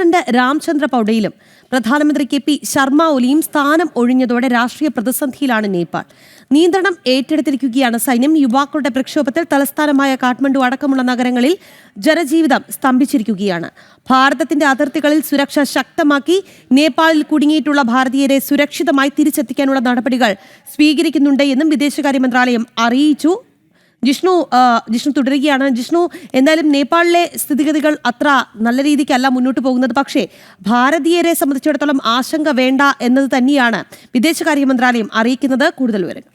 President Ramchandra പൗഡയിലും പ്രധാനമന്ത്രി K P Sharma ഒലിയും സ്ഥാനം ഒഴിഞ്ഞതോടെ രാഷ്ട്രീയ പ്രതിസന്ധിയിലാണ് നേപ്പാൾ. നിയന്ത്രണം ഏറ്റെടുത്തിരിക്കുകയാണ് സൈന്യം. യുവാക്കളുടെ പ്രക്ഷോഭത്തിൽ തലസ്ഥാനമായ കാഠ്മണ്ഡു അടക്കമുള്ള നഗരങ്ങളിൽ ജനജീവിതം സ്തംഭിച്ചിരിക്കുകയാണ്. ഭാരതത്തിന്റെ അതിർത്തികളിൽ സുരക്ഷ ശക്തമാക്കി നേപ്പാളിൽ കുടുങ്ങിയിട്ടുള്ള ഭാരതീയരെ സുരക്ഷിതമായി തിരിച്ചെത്തിക്കാനുള്ള നടപടികൾ സ്വീകരിക്കുന്നുണ്ട് എന്നും വിദേശകാര്യ മന്ത്രാലയം അറിയിച്ചു. ജിഷ്ണു തുടരുകയാണ്. ജിഷ്ണു, എന്തായാലും നേപ്പാളിലെ സ്ഥിതിഗതികൾ അത്ര നല്ല രീതിക്കല്ല മുന്നോട്ട് പോകുന്നത്. പക്ഷേ ഭാരതീയരെ സംബന്ധിച്ചിടത്തോളം ആശങ്ക വേണ്ട എന്നത് തന്നെയാണ് വിദേശകാര്യ മന്ത്രാലയം അറിയിക്കുന്നത്. കൂടുതൽ വിവരങ്ങൾ.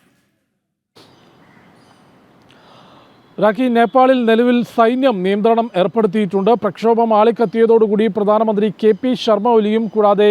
രാഖി, നേപ്പാളിൽ നിലവിൽ സൈന്യം നിയന്ത്രണം ഏർപ്പെടുത്തിയിട്ടുണ്ട്. പ്രക്ഷോഭം ആളിക്കത്തിയതോടുകൂടി പ്രധാനമന്ത്രി കെ പി ശർമ്മ ഒലിയും കൂടാതെ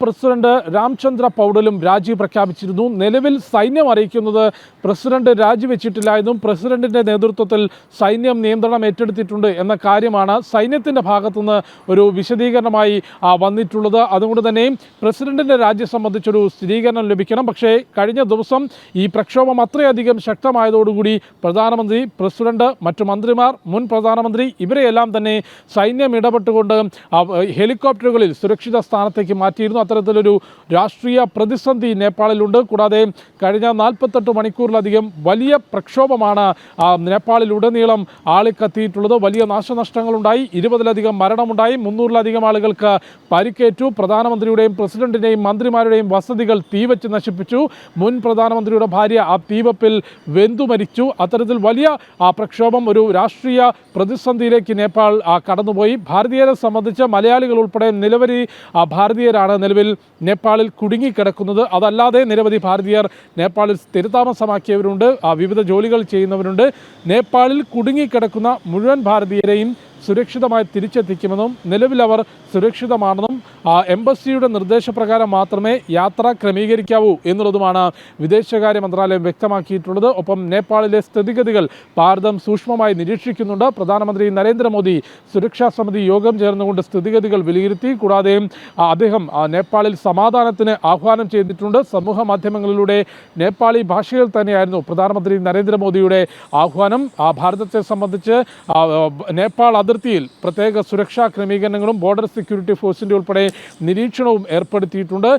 പ്രസിഡന്റ് രാംചന്ദ്ര പൗഡലും രാജി പ്രഖ്യാപിച്ചിരുന്നു. നിലവിൽ സൈന്യം അറിയിക്കുന്നത് പ്രസിഡന്റ് രാജിവെച്ചിട്ടില്ല എന്നും പ്രസിഡന്റിന്റെ നേതൃത്വത്തിൽ സൈന്യം നിയന്ത്രണം ഏറ്റെടുത്തിട്ടുണ്ട് എന്ന കാര്യമാണ് സൈന്യത്തിന്റെ ഭാഗത്തുനിന്ന് ഒരു വിശദീകരണമായി വന്നിട്ടുള്ളത്. അതുകൊണ്ട് തന്നെ പ്രസിഡന്റിന്റെ രാജി സംബന്ധിച്ചൊരു സ്ഥിരീകരണം ലഭിക്കണം. പക്ഷേ കഴിഞ്ഞ ദിവസം ഈ പ്രക്ഷോഭം അത്രയധികം ശക്തമായതോടുകൂടി പ്രധാനമന്ത്രി, പ്രസിഡന്റ്, മറ്റു മന്ത്രിമാർ, മുൻ പ്രധാനമന്ത്രി ഇവരെയെല്ലാം തന്നെ സൈന്യം ഇടപെട്ടുകൊണ്ട് ഹെലികോപ്റ്ററുകളിൽ സുരക്ഷിത സ്ഥാനത്തേക്ക് മാറ്റിയിരുന്നു. അത്തരത്തിലൊരു രാഷ്ട്രീയ പ്രതിസന്ധി നേപ്പാളിലുണ്ട്. കൂടാതെ കഴിഞ്ഞ 48 മണിക്കൂറിലധികം വലിയ പ്രക്ഷോഭമാണ് നേപ്പാളിലുടനീളം ആളിക്കത്തിയിട്ടുള്ളത്. വലിയ നാശനഷ്ടങ്ങളുണ്ടായി, 20-ലധികം മരണമുണ്ടായി, 300-ലധികം ആളുകൾക്ക് പരിക്കേറ്റു. പ്രധാനമന്ത്രിയുടെയും പ്രസിഡന്റിന്റെയും മന്ത്രിമാരുടെയും വസതികൾ തീവച്ച് നശിപ്പിച്ചു. മുൻ പ്രധാനമന്ത്രിയുടെ ഭാര്യ ആ തീവപ്പിൽ വെന്തുമരിച്ചു. അത്തരത്തിൽ വലിയ പ്രക്ഷോഭം, ഒരു രാഷ്ട്രീയ പ്രതിസന്ധിയിലേക്ക് നേപ്പാൾ കടന്നുപോയി. ഭാരതീയരെ സംബന്ധിച്ച് മലയാളികൾ ഉൾപ്പെടെ നിരവധി ഭാരതീയരാണ് നിലവിൽ നേപ്പാളിൽ കുടുങ്ങിക്കിടക്കുന്നത്. അതല്ലാതെ നിരവധി ഭാരതീയർ നേപ്പാളിൽ സ്ഥിരതാമസമാക്കിയവരുണ്ട്, വിവിധ ജോലികൾ ചെയ്യുന്നവരുണ്ട്. നേപ്പാളിൽ കുടുങ്ങിക്കിടക്കുന്ന മുഴുവൻ ഭാരതീയരെയും സുരക്ഷിതമായി തിരിച്ചെത്തിക്കുമെന്നും നിലവിൽ അവർ സുരക്ഷിതമാണെന്നും എംബസിയുടെ നിർദ്ദേശപ്രകാരം മാത്രമേ യാത്ര ക്രമീകരിക്കാവൂ എന്നുള്ളതുമാണ് വിദേശകാര്യ മന്ത്രാലയം വ്യക്തമാക്കിയിട്ടുള്ളത്. ഒപ്പം നേപ്പാളിലെ സ്ഥിതിഗതികൾ ഭാരതം സൂക്ഷ്മമായി നിരീക്ഷിക്കുന്നുണ്ട്. പ്രധാനമന്ത്രി നരേന്ദ്രമോദി സുരക്ഷാ സമിതി യോഗം ചേർന്നുകൊണ്ട് സ്ഥിതിഗതികൾ വിലയിരുത്തി. കൂടാതെ അദ്ദേഹം നേപ്പാളിൽ സമാധാനത്തിന് ആഹ്വാനം ചെയ്തിട്ടുണ്ട്. സമൂഹ മാധ്യമങ്ങളിലൂടെ നേപ്പാളി ഭാഷയിൽ തന്നെയായിരുന്നു പ്രധാനമന്ത്രി നരേന്ദ്രമോദിയുടെ ആഹ്വാനം. ഭാരതത്തെ സംബന്ധിച്ച് നേപ്പാൾ അതിർത്തിയിൽ പ്രത്യേക സുരക്ഷാ ക്രമീകരണങ്ങളും ബോർഡർ സെക്യൂരിറ്റി ഫോഴ്സിൻ്റെ ഉൾപ്പെടെ നിരീക്ഷണവും ഏർപ്പെടുത്തിയിട്ടുണ്ട്.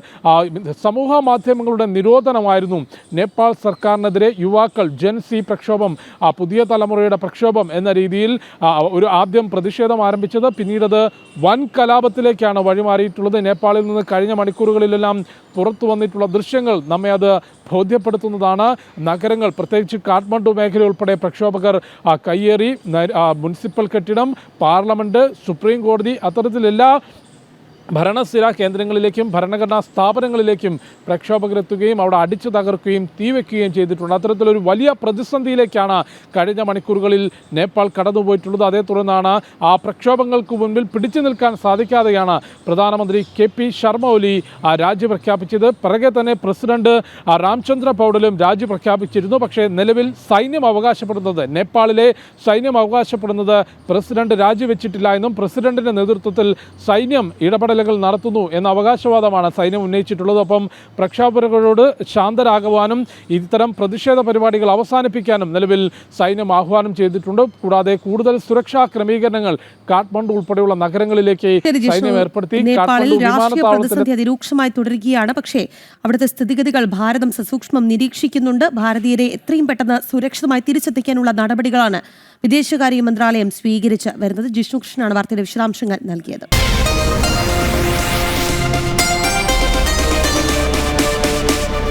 സമൂഹ മാധ്യമങ്ങളുടെ നിരോധനമായിരുന്നു നേപ്പാൾ സർക്കാരിനെതിരെ യുവാക്കൾ ജെൻസി പ്രക്ഷോഭം, പുതിയ തലമുറയുടെ പ്രക്ഷോഭം എന്ന രീതിയിൽ ഒരു ആദ്യം പ്രതിഷേധം ആരംഭിച്ചത്. പിന്നീടത് വൻ കലാപത്തിലേക്കാണ് വഴിമാറിയിട്ടുള്ളത്. നേപ്പാളിൽ നിന്ന് കഴിഞ്ഞ മണിക്കൂറുകളിലെല്ലാം പുറത്തു വന്നിട്ടുള്ള ദൃശ്യങ്ങൾ നമ്മെ അത് ബോധ്യപ്പെടുത്തുന്നതാണ്. നഗരങ്ങൾ, പ്രത്യേകിച്ച് കാഠ്മണ്ഡു മേഖല ഉൾപ്പെടെ പ്രക്ഷോഭകർ കയ്യേറി. മുനിസിപ്പൽ കെട്ടിടം, പാർലമെൻറ്റ്, സുപ്രീം കോടതി, അത്തരത്തിലെല്ലാ ഭരണസ്ഥിര കേന്ദ്രങ്ങളിലേക്കും ഭരണഘടനാ സ്ഥാപനങ്ങളിലേക്കും പ്രക്ഷോഭകരെത്തുകയും അവിടെ അടിച്ചു തകർക്കുകയും തീവെക്കുകയും ചെയ്തിട്ടുണ്ട്. അത്തരത്തിലൊരു വലിയ പ്രതിസന്ധിയിലേക്കാണ് കഴിഞ്ഞ മണിക്കൂറുകളിൽ നേപ്പാൾ കടന്നുപോയിട്ടുള്ളത്. അതേ തുടർന്നാണ് ആ പ്രക്ഷോഭങ്ങൾക്ക് മുൻപിൽ പിടിച്ചു നിൽക്കാൻ സാധിക്കാതെയാണ് പ്രധാനമന്ത്രി കെ പി ശർമ്മ ഒലി രാജി പ്രഖ്യാപിച്ചത്. പിറകെ തന്നെ പ്രസിഡന്റ് രാംചന്ദ്ര പൗഡലും രാജി പ്രഖ്യാപിച്ചിരുന്നു. പക്ഷേ നിലവിൽ സൈന്യം അവകാശപ്പെടുന്നത്, നേപ്പാളിലെ സൈന്യം അവകാശപ്പെടുന്നത് പ്രസിഡന്റ് രാജിവെച്ചിട്ടില്ല എന്നും പ്രസിഡന്റിന്റെ നേതൃത്വത്തിൽ സൈന്യം ഇടപെടൽ നടത്തുന്നു എന്ന അവകാശവാദമാണ് സൈന്യം ഉന്നയിച്ചിട്ടുള്ളത്. ഒപ്പം പ്രക്ഷോഭകരോട് ശാന്തരാകുവാനും ഇത്തരം പ്രതിഷേധ പരിപാടികൾ അവസാനിപ്പിക്കാനും നിലവിൽ സൈന്യം ആഹ്വാനം ചെയ്തിട്ടുണ്ട്. കൂടാതെ കൂടുതൽ സുരക്ഷാ ക്രമീകരണങ്ങൾ കാഠ്മണ്ഡു ഉൾപ്പെടെയുള്ള നഗരങ്ങളിലേക്ക് സൈന്യം ഏർപ്പെടുത്തി. പ്രതിസന്ധി അതിരൂക്ഷമായി തുടരുകയാണ്. പക്ഷേ അവിടുത്തെ സ്ഥിതിഗതികൾ ഭാരതം സസൂക്ഷ്മം നിരീക്ഷിക്കുന്നുണ്ട്. ഭാരതീയരെ എത്രയും പെട്ടെന്ന് സുരക്ഷിതമായി തിരിച്ചെത്തിക്കാനുള്ള നടപടികളാണ് വിദേശകാര്യ മന്ത്രാലയം സ്വീകരിച്ച് വരുന്നത്. ജിഷ്ണു കൃഷ്ണനാണ് വാർത്തയുടെ വിശദാംശങ്ങൾ നൽകിയത്.